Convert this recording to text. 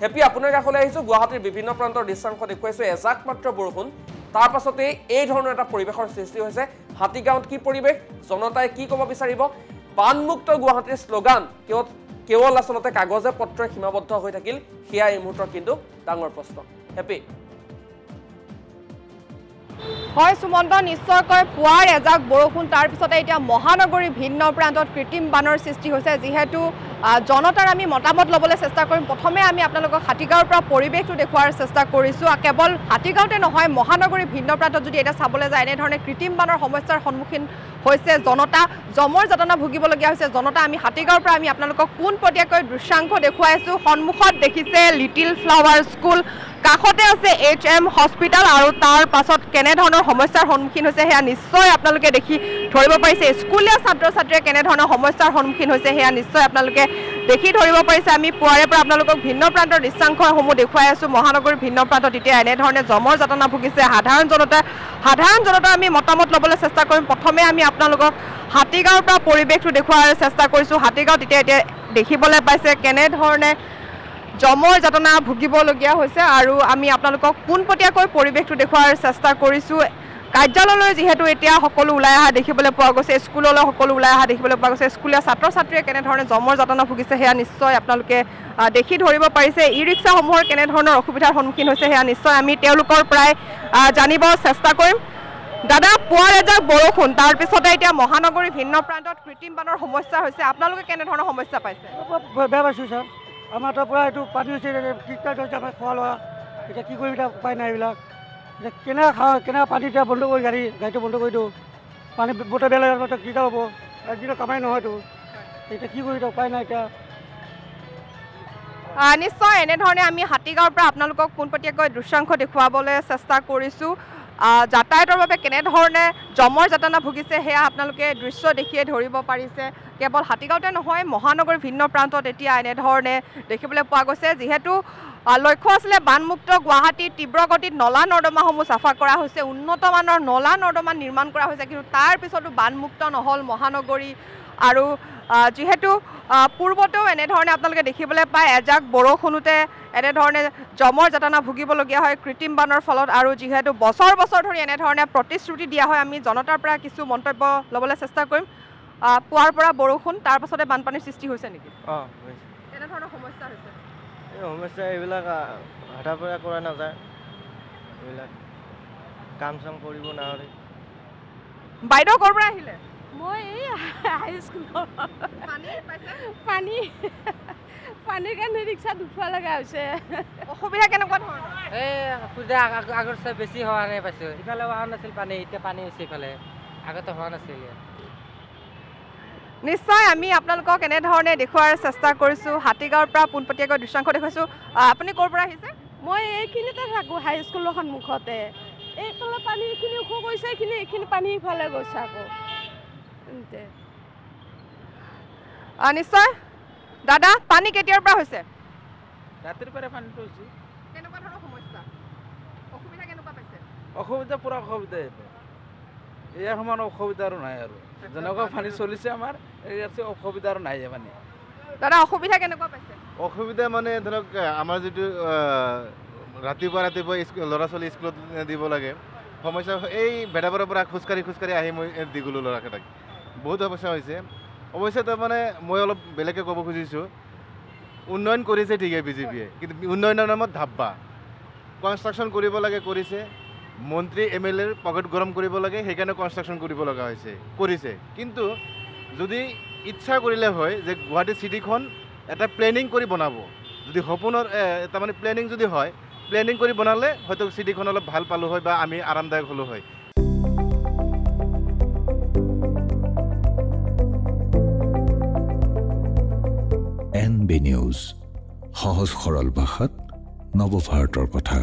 happy আপোনাৰ কাষলৈ আহিছোঁ গুৱাহাটীৰ বিভিন্ন প্ৰান্তৰ দৃশ্যাংশ দেখুৱাইছোঁ এজাক মাত্ৰ বৰষুণ তাৰ পাছতে এই ধৰণৰ এটা পৰিৱেশৰ সৃষ্টি হৈছে হাতীগাঁৱত কি পৰিৱেশ জনতাই কি ক'ব বিচাৰিব বানমুক্ত গুৱাহাটীৰ শ্লোগান কেৱল আচলতে কাগজে পত্ৰই সীমাবদ্ধ হৈ থাকিল সেয়া এই মুহূৰ্তত কিন্তু ডাঙৰ প্ৰশ্ন হেপি হয় সুমন্ত নিশ্চয়কৈ পুৱাৰ এজাক বৰষুণ তাৰ পিছতে এতিয়া মহানগৰীৰ ভিন্ন প্ৰান্তত কৃত্ৰিম বানৰ সৃষ্টি হৈছে যিহেতু জনতাৰ আমি মতামত ল'বলৈ চেষ্টা কৰিম প্ৰথমে আমি আপোনালোকক হাতীগাঁৱৰ পৰা পৰিৱেশটো দেখুৱাৰ চেষ্টা কৰিছোঁ কেৱল হাতীগাঁৱতে নহয় মহানগৰীৰ ভিন্ন প্ৰান্তত যদি এটা চাবলৈ যায় এনেধৰণে কৃত্ৰিম বানৰ সমস্যাৰ সন্মুখীন হৈছে জনতা জমৰ যাতনা ভুগিবলগীয়া হৈছে জনতা আমি হাতীগাঁৱৰ পৰা আমি আপোনালোকক পোনপটীয়াকৈ দৃশ্যাংশ দেখুৱাইছোঁ সন্মুখত দেখিছে লিটিল ফ্লাৱাৰ স্কুল কাষতে আছে HM হস্পিটেল আৰু তাৰ পাছত কেনেধৰণৰ সমস্যাৰ সন্মুখীন হৈছে সেয়া নিশ্চয় আপোনালোকে দেখি ধৰিব পাৰিছে স্কুলীয়া ছাত্ৰ ছাত্ৰীয়ে কেনেধৰণৰ সমস্যাৰ সন্মুখীন হৈছে সেয়া নিশ্চয় আপোনালোকে দেখি ধৰিব পাৰিছে আমি পুৱাৰে পৰা আপোনালোকক ভিন্ন প্ৰান্তৰ দৃশ্যাংশসমূহ দেখুৱাই আছোঁ মহানগৰীৰ ভিন্ন প্ৰান্তত এতিয়া এনেধৰণে জমৰ যাতনা ভুগিছে সাধাৰণ জনতা আমি মতামত ল'বলৈ চেষ্টা কৰিম প্ৰথমে আমি আপোনালোকক হাতীগাঁৱৰ পৰা পৰিৱেশটো দেখুৱাৰ চেষ্টা কৰিছোঁ হাতীগাঁৱত এতিয়া দেখিবলৈ পাইছে কেনেধৰণে জমৰ যাতনা ভুগিবলগীয়া হৈছে আৰু আমি আপোনালোকক পোনপটীয়াকৈ পৰিৱেশটো দেখুৱাৰ চেষ্টা কৰিছোঁ কাৰ্যালয়লৈ যিহেতু এতিয়া সকলো ওলাই অহা দেখিবলৈ পোৱা গৈছে স্কুললৈ সকলো ওলাই অহা দেখিবলৈ পোৱা গৈছে স্কুলীয়া ছাত্ৰ ছাত্ৰীয়ে কেনেধৰণে জমৰ যাতনা ভুগিছে সেয়া নিশ্চয় আপোনালোকে দেখি ধৰিব পাৰিছে ই ৰিক্সাসমূহৰ কেনেধৰণৰ অসুবিধাৰ সন্মুখীন হৈছে সেয়া নিশ্চয় আমি তেওঁলোকৰ পৰাই জানিব চেষ্টা কৰিম দাদা পুৱাৰ এজাক বৰষুণ তাৰ পিছতে এতিয়া মহানগৰীৰ ভিন্ন প্ৰান্তত কৃত্ৰিম বানৰ সমস্যা হৈছে আপোনালোকে কেনেধৰণৰ সমস্যা পাইছে বেয়া পাইছোঁ ছাৰ আমাৰ তাৰ পৰা এইটো পানী হৈছে ট্ৰিটমেণ্ট হৈছে আমাৰ খোৱা লোৱা এতিয়া কি কৰিম এতিয়া উপায় নাই এইবিলাক এতিয়া কেনেকৈ পানী এতিয়া বন্ধ কৰি গাড়ীটো বন্ধ কৰি দিওঁ পানী বতৰ বেয়া লাগে কি হ'ব একদিনৰ কামাই নহয়তো এতিয়া কি কৰি উপায় নাই এতিয়া নিশ্চয় এনেধৰণে আমি হাতীগাঁৱৰ পৰা আপোনালোকক পোনপটীয়াকৈ দৃশ্যাংশ দেখুৱাবলৈ চেষ্টা কৰিছোঁ যাতায়াতৰ বাবে কেনেধৰণে জমৰ যাতনা ভুগিছে সেয়া আপোনালোকে দৃশ্য দেখিয়ে ধৰিব পাৰিছে কেৱল হাতীগাঁৱতে নহয় মহানগৰীৰ ভিন্ন প্ৰান্তত এতিয়া এনেধৰণে দেখিবলৈ পোৱা গৈছে যিহেতু লক্ষ্য আছিলে বানমুক্ত গুৱাহাটীত তীব্ৰ গতিত নলা নৰ্দমাসমূহ চাফা কৰা হৈছে উন্নত মানৰ নলা নৰ্দমা নিৰ্মাণ কৰা হৈছে কিন্তু তাৰ পিছতো বানমুক্ত নহ'ল মহানগৰী আৰু যিহেতু পূৰ্বতেও এনেধৰণে আপোনালোকে দেখিবলৈ পায় এজাক বৰষুণতে এনেধৰণে জমৰ যাতনা ভুগিবলগীয়া হয় কৃত্ৰিম বানৰ ফলত আৰু যিহেতু বছৰ ধৰি এনেধৰণে প্ৰতিশ্ৰুতি দিয়া হয় আমি জনতাৰ পৰা কিছু মন্তব্য ল'বলৈ চেষ্টা কৰিম পুৱাৰ পৰা বৰষুণ তাৰ পাছতে বানপানীৰ সৃষ্টি হৈছে নেকি এনেধৰণৰ সমস্যা হৈছে এই সমস্যা এইবিলাক হঠাৎ পৰা কৰা নাযায় এইবিলাক কাম চাম কৰিব নোৱাৰে বাইদেউ ক'ৰ পৰা আহিলে মই এই হাইস্কুলৰ পানীৰ কাৰণে ৰিক্সাত উঠিব লগা হৈছে অসুবিধা কেনেকুৱা ধৰণৰ এই অসুবিধা আগৰ চাই বেছি হোৱা নাই পাইছোঁ ইফালে হোৱা নাছিল পানী এতিয়া পানী হৈছে ইফালে আগতে হোৱা নাছিল নিশ্চয় আমি আপোনালোকক এনেধৰণে দেখুৱাৰ চেষ্টা কৰিছোঁ হাতীগাঁৱৰ পৰা পোনপটীয়াকৈ দৃশ্যাংশ দেখুৱাইছোঁ আপুনি ক'ৰ পৰা আহিছে মই এইখিনিতে থাকোঁ হাইস্কুলৰ সন্মুখতে এইফালে পানী এইখিনি ওখ গৈছে এইখিনি পানী ইফালে গৈছে আকৌ নিশ্চয় দাদা পানী কেতিয়াৰ পৰা হৈছে ৰাতিৰ পৰা পানীটো হৈছে কেনেকুৱা ধৰণৰ সমস্যা অসুবিধা কেনেকুৱা পাইছে অসুবিধা পূৰা অসুবিধা ইয়াৰ সমান অসুবিধা আৰু নাই আৰু যেনেকুৱা পানী চলিছে আমাৰ ইয়াত অসুবিধা আৰু নাই মানে দাদা অসুবিধা কেনেকুৱা পাইছে অসুবিধা মানে ধৰক আমাৰ যিটো ৰাতিপুৱা ল'ৰা ছোৱালী স্কুলত দিব লাগে সমস্যা এই ভেটাপাৰৰ পৰা খোজকাঢ়ি আহি মই দি গ'লোঁ ল'ৰাকেইটাক বহুত সমস্যা হৈছে অৱশ্যে তাৰমানে মই অলপ বেলেগকৈ ক'ব খুজিছোঁ উন্নয়ন কৰিছে ঠিকেই বিজেপিয়ে কিন্তু উন্নয়নৰ নামত ধাব্বা কনষ্ট্ৰাকশ্যন কৰিব লাগে কৰিছে মন্ত্ৰী MLAৰ পকেট গৰম কৰিব লাগে সেইকাৰণে কনষ্ট্ৰাকশ্যন কৰিব লগা কৰিছে কিন্তু যদি ইচ্ছা কৰিলে হয় যে গুৱাহাটী চিটিখন এটা প্লেনিং কৰি বনাব যদি সপোনৰ তাৰমানে প্লেনিং যদি হয় প্লেনিং কৰি বনালে হয়তো চিটিখন অলপ ভাল পালোঁ হয় বা আমি আৰামদায়ক হ'লোঁ হয় NB নিউজ সহজ সৰল ভাষাত নৱভাৰতৰ কথা